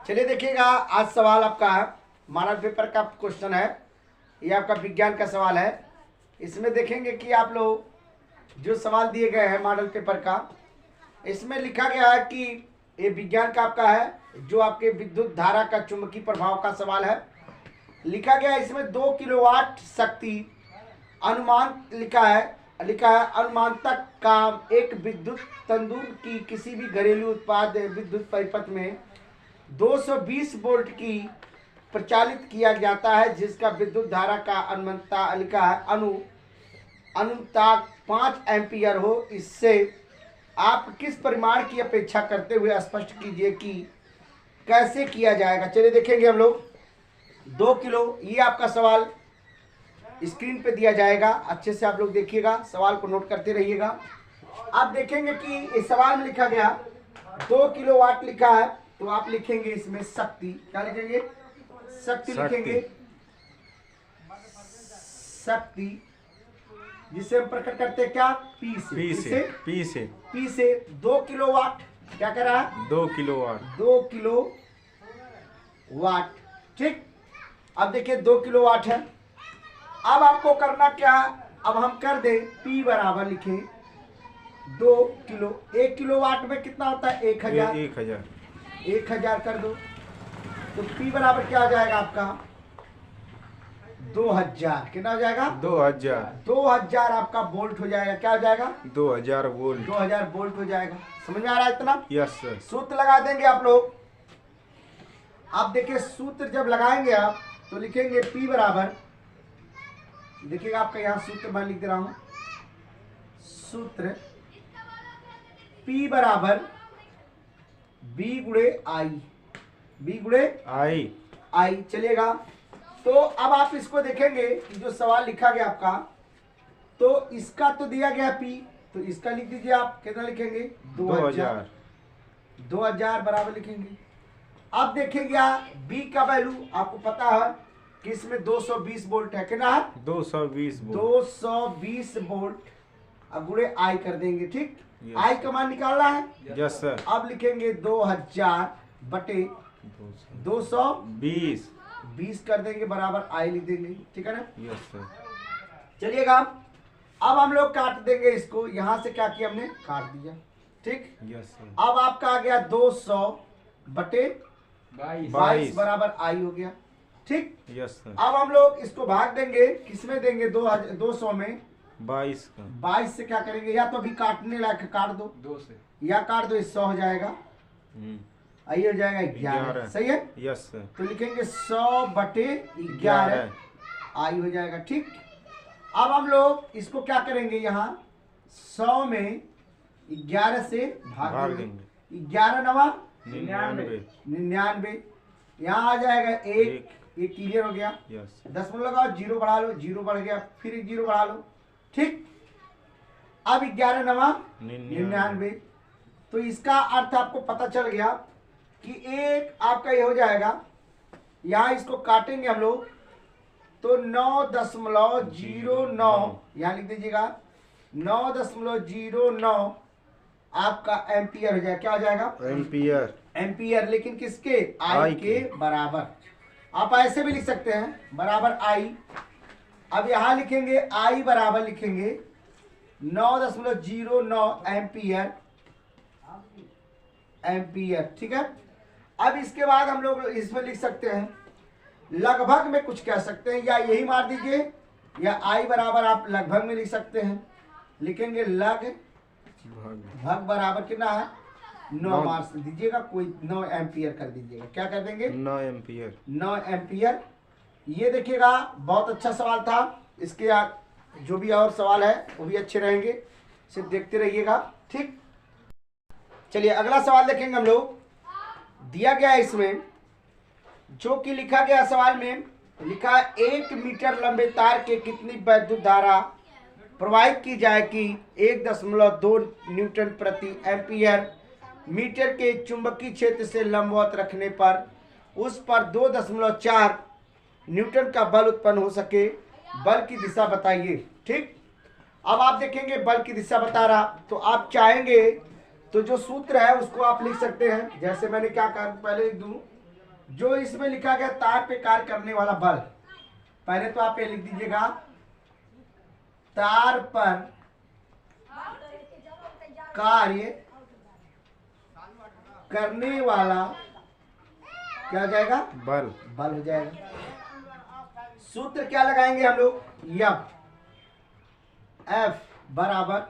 चलिए देखिएगा, आज सवाल आपका है मॉडल पेपर का क्वेश्चन है। ये आपका विज्ञान का सवाल है। इसमें देखेंगे कि आप लोग जो सवाल दिए गए हैं मॉडल पेपर का, इसमें लिखा गया है कि ये विज्ञान का आपका है, जो आपके विद्युत धारा का चुंबकीय प्रभाव का सवाल है। लिखा गया है इसमें 2 किलोवाट शक्ति अनुमान लिखा है अनुमानतक काम एक विद्युत तंदूर की किसी भी घरेलू उत्पाद विद्युत परिपथ में 220 वोल्ट की प्रचालित किया जाता है, जिसका विद्युत धारा का अनुमानता लिखा है अनुताप 5 एम्पियर हो। इससे आप किस परिमाण की अपेक्षा करते हुए स्पष्ट कीजिए कि कैसे किया जाएगा। चलिए देखेंगे हम लोग 2 किलो, ये आपका सवाल स्क्रीन पे दिया जाएगा। अच्छे से आप लोग देखिएगा, सवाल को नोट करते रहिएगा। आप देखेंगे कि इस सवाल में लिखा गया 2 किलोवाट लिखा है, तो आप लिखेंगे इसमें शक्ति। क्या लिखेंगे? शक्ति लिखेंगे। शक्ति जिसे हम प्रकट करते हैं क्या? पी से 2 किलोवाट। क्या कर रहा है? 2 किलोवाट। 2 किलोवाट। ठीक, अब देखिए 2 किलोवाट है। अब आपको करना क्या? अब हम कर दें P बराबर लिखें 2 किलो। 1 किलोवाट में कितना होता है? 1000। 1000 कर दो तो P बराबर क्या हो जाएगा आपका? 2000। कितना हो जाएगा? 2000 आपका वोल्ट हो जाएगा। क्या हो जाएगा? 2000 वोल्ट। 2000 वोल्ट हो जाएगा। समझ में आ रहा है इतना? Yes sir. सूत्र लगा देंगे आप लोग। आप देखिए सूत्र जब लगाएंगे आप तो लिखेंगे P बराबर, देखिएगा आपका यहाँ सूत्र मैं लिख दे रहा हूं। सूत्र P बराबर B गुणे आई चलेगा। तो अब आप इसको देखेंगे कि जो सवाल लिखा गया आपका, तो इसका तो दिया गया P, तो इसका लिख दीजिए आप। कितना लिखेंगे? 2000 बराबर लिखेंगे। अब देखिएगा B का वैल्यू आपको पता है कि इसमें 220 वोल्ट है। कितना है? 220 वोल्ट। अब गुणे आई कर देंगे। ठीक, आई का मान निकालना है। Yes sir. अब लिखेंगे 2000 बटे 220 कर देंगे, बराबर आई लिख देंगे। ठीक है ना? Yes sir. चलिएगा अब हम लोग काट देंगे इसको। यहां से क्या किया हमने? काट दिया। ठीक, यस सर। अब आपका आ गया 200 बटे 22 बराबर आई हो गया। ठीक, यस सर। अब हम लोग इसको भाग देंगे, किसमें देंगे? 200 में 22 से क्या करेंगे? या तो अभी काटने लायक काट दो 2 से, या काट दो, 100 हो जाएगा। आई हो जाएगा 11। सही है? Yes sir. तो लिखेंगे 100 बटे 11 आई हो जाएगा। ठीक, अब हम लोग इसको क्या करेंगे? यहाँ 100 में 11 से भाग देंगे। 11 नवा 99। यहाँ आ जाएगा 1। ये क्लियर हो गया। यस। 10 में लगाओ, 0 बढ़ा लो, 0 बढ़ गया, फिर 1 0 बढ़ा लो। ठीक, अब 11 नवा 99। तो इसका अर्थ आपको पता चल गया कि एक आपका ये हो जाएगा। यहाँ इसको काटेंगे हम लोग तो 9.09 यहाँ लिख दीजिएगा 9.09 आपका एम्पियर हो जाएगा। क्या हो जाएगा? एम्पियर। लेकिन किसके? आई के बराबर। आप ऐसे भी लिख सकते हैं, बराबर आई। अब यहां लिखेंगे आई बराबर लिखेंगे 9.09 एम्पियर। ठीक है, अब इसके बाद हम लोग इसमें लिख सकते हैं लगभग में कुछ कह सकते हैं, या यही मार दीजिए, या आई बराबर आप लगभग में लिख सकते हैं। लिखेंगे लगभग बराबर कितना है? 9 मार दीजिएगा, कोई 9 एम्पियर कर दीजिएगा। क्या कर देंगे? 9 एम्पियर। ये देखिएगा बहुत अच्छा सवाल था। इसके जो भी और सवाल है वो भी अच्छे रहेंगे, सिर्फ देखते रहिएगा। ठीक, चलिए अगला सवाल देखेंगे हम लोग। दिया गया है इसमें, जो कि लिखा गया सवाल में लिखा 1 मीटर लंबे तार के कितनी विद्युत धारा प्रवाहित की जाए कि 1.2 न्यूटन प्रति एम्पियर मीटर के चुंबकीय क्षेत्र से लंबवत रखने पर उस पर 2.4 न्यूटन का बल उत्पन्न हो सके। बल की दिशा बताइए। ठीक, अब आप देखेंगे बल की दिशा बता रहा, तो आप चाहेंगे तो जो सूत्र है उसको आप लिख सकते हैं। जैसे मैंने क्या कहा, पहले लिख दूं जो इसमें लिखा गया तार पे कार्य करने वाला बल, पहले तो आप ये लिख दीजिएगा तार पर कार्य करने वाला क्या हो जाएगा, बल। बल हो जाएगा। सूत्र क्या लगाएंगे हम लोग, एफ बराबर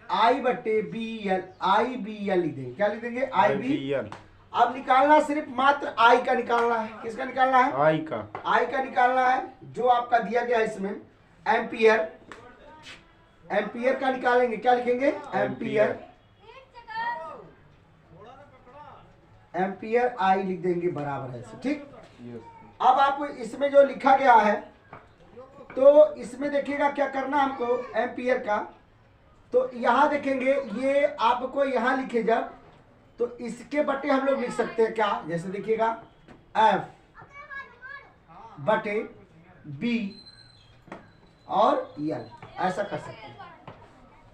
आई बटे बी एल, आई बी एल लिख देंगे। क्या लिख देंगे, आई बी एल। अब निकालना सिर्फ मात्र आई का निकालना है। किसका निकालना है, आई का निकालना है, जो आपका दिया गया है इसमें एम्पियर, एम्पियर का निकालेंगे। क्या लिखेंगे, एम्पियर, एम्पियर आई लिख देंगे बराबर है, ठीक। अब आप इसमें जो लिखा गया है, तो इसमें देखिएगा क्या करना हमको एम्पियर का, तो यहां देखेंगे ये आपको यहां लिखे जब, तो इसके बटे हम लोग लिख सकते हैं क्या, जैसे देखिएगा एफ बटे बी और यल, ऐसा कर सकते हैं,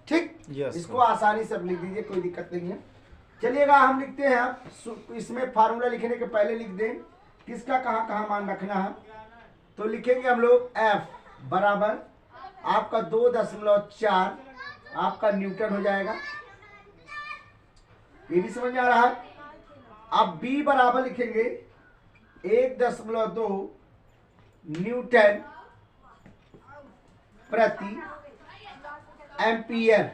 ठीक। इसको आसानी से लिख दीजिए, कोई दिक्कत नहीं है। चलिएगा हम लिखते हैं, इसमें फार्मूला लिखने के पहले लिख दें किसका कहाँ कहाँ मान रखना है। तो लिखेंगे हम लोग एफ बराबर आपका 2.4 आपका न्यूटन हो जाएगा, ये भी समझ में आ रहा है। अब बी बराबर लिखेंगे 1.2 न्यूटन प्रति एम्पियर,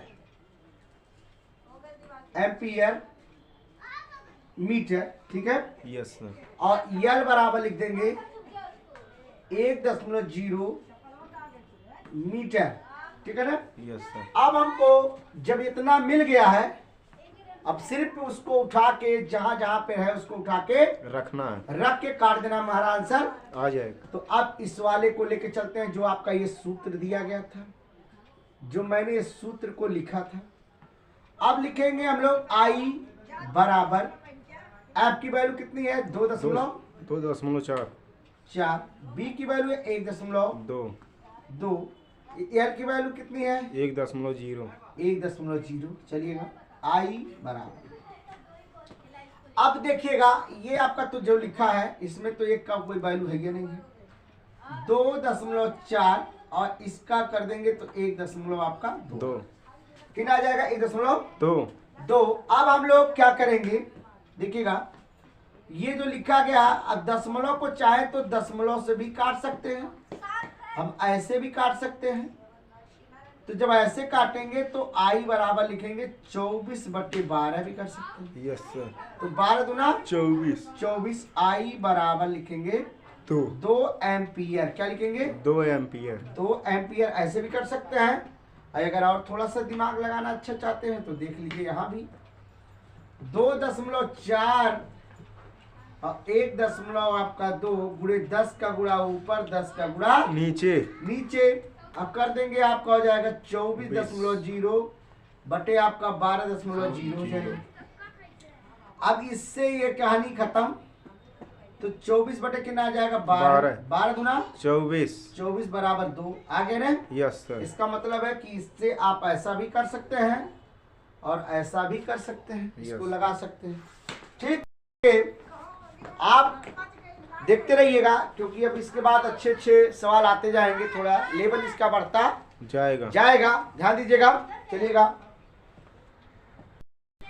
एम्पियर मीटर, ठीक है। Yes sir. और यल बराबर लिख देंगे 1.0 मीटर, ठीक है ना। Yes sir. अब हमको जब इतना मिल गया है, अब सिर्फ उसको उठा के जहां जहां पे है उसको उठा के रखना है, रख के काट देना, हमारा आंसर आ जाएगा। तो अब इस वाले को लेके चलते हैं, जो आपका ये सूत्र दिया गया था, जो मैंने इस सूत्र को लिखा था। अब लिखेंगे हम लोग आई बराबर एफ की वैल्यू कितनी है, 2.4, बी की वैल्यू है 1.2, एल की वैल्यू कितनी है 1.0। चलिएगा आई बराबर, अब देखिएगा ये आपका तो जो लिखा है इसमें तो एक का कोई वैल्यू है या नहीं है, 2.4 और इसका कर देंगे तो 1 आपका 2, कितना आ जाएगा 1.2। अब हम लोग क्या करेंगे, देखिएगा ये जो लिखा गया, अब दशमलव को चाहे तो दशमलव से भी काट सकते हैं, हम ऐसे भी काट सकते हैं। तो जब ऐसे काटेंगे तो आई बराबर लिखेंगे 24/12 भी कर सकते हैं। Yes sir. तो 12 दूना 24, आई बराबर लिखेंगे 2 एम्पियर। क्या लिखेंगे 2 एम्पियर। 2 एम्पियर ऐसे भी कर सकते हैं। अगर और थोड़ा सा दिमाग लगाना अच्छा चाहते हैं तो देख लीजिए, यहाँ भी 2.4 और 1 आपका 2 गुणे 10 का गुणा ऊपर 10 का गुणा नीचे। अब कर देंगे आपका हो जाएगा 24.0 बटे आपका 12.0 हो जाएगा। अब इससे ये कहानी खत्म, तो 24 बटे कितना आ जाएगा 12 गुना 24 बराबर 2 आगे ना। Yes sir. इसका मतलब है कि इससे आप ऐसा भी कर सकते हैं और ऐसा भी कर सकते हैं, इसको लगा सकते हैं, ठीक है। आप देखते रहिएगा क्योंकि अब इसके बाद अच्छे अच्छे सवाल आते जाएंगे, थोड़ा लेवल इसका बढ़ता जाएगा, ध्यान दीजिएगा। चलिएगा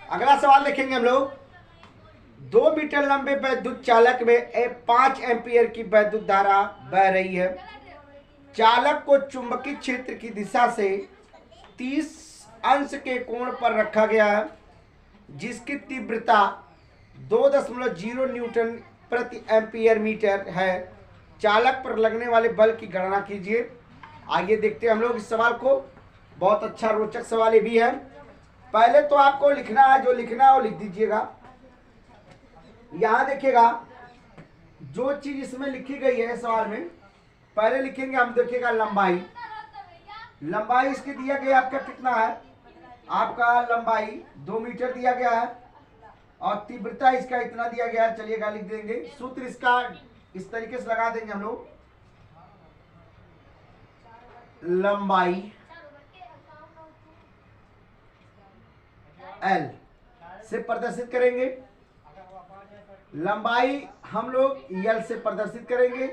अगला सवाल देखेंगे हम लोग। 2 मीटर लंबे वैद्युत चालक में 5 एम्पियर की वैद्युत धारा बह रही है। चालक को चुंबकीय क्षेत्र की दिशा से 30 अंश के कोण पर रखा गया है, जिसकी तीव्रता 2.0 न्यूटन प्रति एम्पियर मीटर है। चालक पर लगने वाले बल की गणना कीजिए। आइए देखते हैं हम लोग इस सवाल को, बहुत अच्छा रोचक सवाल ये भी है। पहले तो आपको लिखना है, जो लिखना है वो लिख दीजिएगा। यहां देखिएगा जो चीज इसमें लिखी गई है सवाल में, पहले लिखेंगे हम, देखिएगा लंबाई इसकी दिया गया आपका कितना है, आपका लंबाई 2 मीटर दिया गया है और तीव्रता इसका इतना दिया गया है। चलिएगा लिख देंगे, सूत्र इसका इस तरीके से लगा देंगे हम लोग, लंबाई एल से प्रदर्शित करेंगे लंबाई हम लोग यल से प्रदर्शित करेंगे,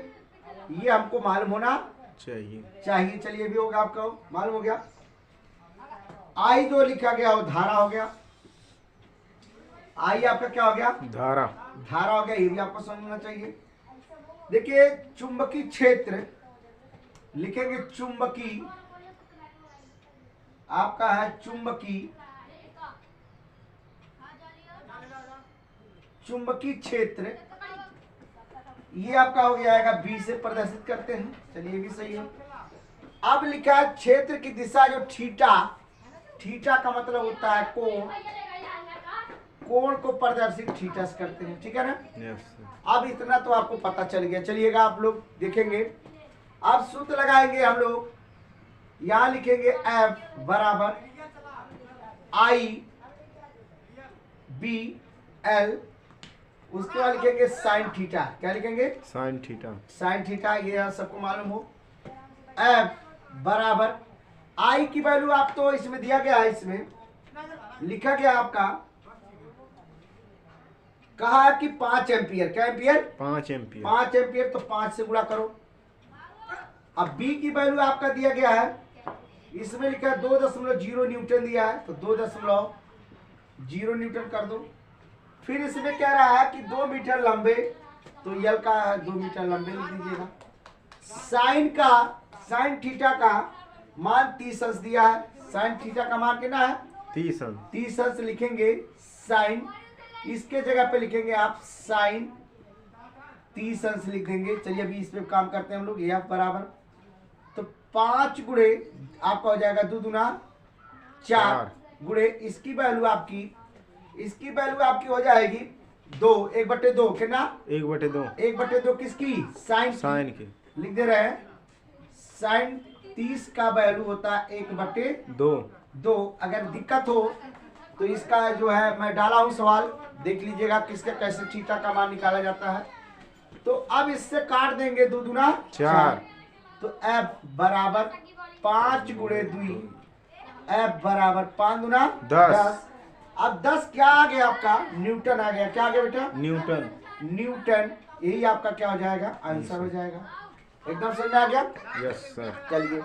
ये हमको मालूम होना चाहिए। चलिए भी होगा, आपको मालूम हो गया। आई जो लिखा गया वो धारा हो गया। आई आपका क्या हो गया? धारा। धारा हो गया, ये भी आपको समझना चाहिए। देखिए चुंबकीय क्षेत्र लिखेंगे, चुंबकीय आपका है चुंबकीय क्षेत्र, ये आपका हो जाएगा बी से प्रदर्शित करते हैं। चलिए भी सही है। अब लिखा है क्षेत्र की दिशा जो थीटा, थीटा का मतलब होता है कोण, कोण को प्रदर्शित थीटा से करते हैं, ठीक है ना। Yes sir. अब इतना तो आपको पता चल गया। चलिएगा आप लोग देखेंगे, अब सूत्र लगाएंगे हम लोग। यहां लिखेंगे F बराबर I B L, उसके बाद लिखेंगे साइन थीटा। क्या लिखेंगे? Sine theta. साइन थीटा, ये सबको मालूम हो। F बराबर I की वैल्यू आप तो इसमें दिया गया है, इसमें लिखा गया आपका, कहा है कि 5 एम्पियर। क्या एम्पियर? 5 एम्पियर। 5 एम्पियर, तो 5 से गुणा करो। अब B की वैल्यू आपका दिया गया है, इसमें लिखा है 2.0 न्यूटन दिया है, तो 2.0 न्यूटन कर दो। फिर इसमें कह रहा है कि 2 मीटर लंबे, तो यल का 2 मीटर लंबे लिख दीजिएगा। साइन थीटा का मान 30 अंश दिया है। साइन थीटा का मान कितना है? 30 अंश लिखेंगे साइन, इसके जगह पे लिखेंगे आप साइन 30 अंश लिखेंगे। चलिए अभी इस पे काम करते हैं हम लोग। F बराबर, तो 5 गुणे आपका हो जाएगा 2 दूना 4 गुणे इसकी वैल्यू आपकी हो जाएगी 2, 1/2 कितना? 1/2 किसकी? साइन की लिख दे रहे हैं। साइन 30 का वैल्यू होता है 1/2। अगर दिक्कत हो तो इसका जो है मैं डाला हूं सवाल, देख लीजिएगा किसके कैसे थीटा का मान निकाला जाता है। तो अब इससे काट देंगे 2 दूना 4, तो F बराबर 5 गुणे 2, F बराबर 5 दूना 10। अब 10 क्या आ गया आपका? न्यूटन आ गया। क्या आ गया बेटा? न्यूटन। यही आपका क्या हो जाएगा? आंसर हो जाएगा। एकदम समझ में आ गया? Yes sir. चलिए